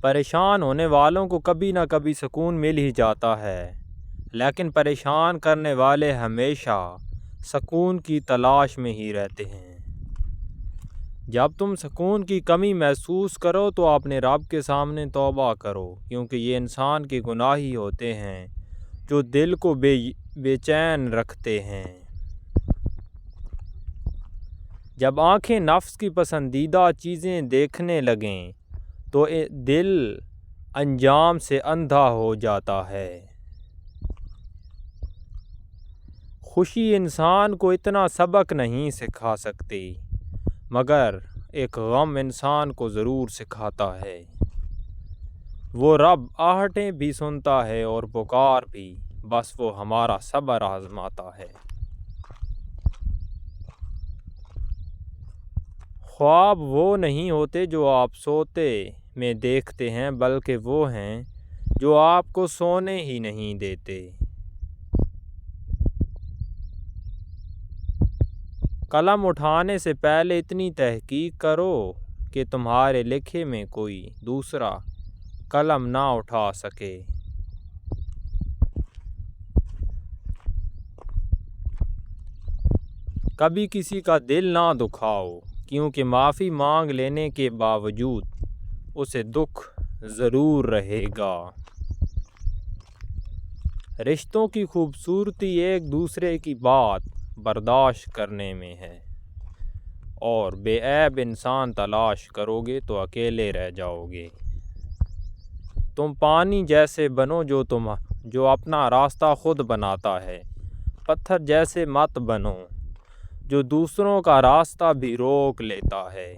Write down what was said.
پریشان ہونے والوں کو کبھی نہ کبھی سکون مل ہی جاتا ہے، لیکن پریشان کرنے والے ہمیشہ سکون کی تلاش میں ہی رہتے ہیں۔ جب تم سکون کی کمی محسوس کرو تو اپنے رب کے سامنے توبہ کرو، کیونکہ یہ انسان کے گناہ ہی ہوتے ہیں جو دل کو بے چین رکھتے ہیں۔ جب آنکھیں نفس کی پسندیدہ چیزیں دیکھنے لگیں تو دل انجام سے اندھا ہو جاتا ہے۔ خوشی انسان کو اتنا سبق نہیں سکھا سکتی، مگر ایک غم انسان کو ضرور سکھاتا ہے۔ وہ رب آہٹیں بھی سنتا ہے اور پکار بھی، بس وہ ہمارا صبر آزماتا ہے۔ خواب وہ نہیں ہوتے جو آپ سوتے میں دیکھتے ہیں، بلکہ وہ ہیں جو آپ کو سونے ہی نہیں دیتے۔ قلم اٹھانے سے پہلے اتنی تحقیق کرو کہ تمہارے لکھے میں کوئی دوسرا قلم نہ اٹھا سکے۔ کبھی کسی کا دل نہ دکھاؤ، کیونکہ معافی مانگ لینے کے باوجود اسے دکھ ضرور رہے گا۔ رشتوں کی خوبصورتی ایک دوسرے کی بات برداشت کرنے میں ہے، اور بے عیب انسان تلاش کرو گے تو اکیلے رہ جاؤ گے۔ تم پانی جیسے بنو جو اپنا راستہ خود بناتا ہے، پتھر جیسے مت بنو جو دوسروں کا راستہ بھی روک لیتا ہے۔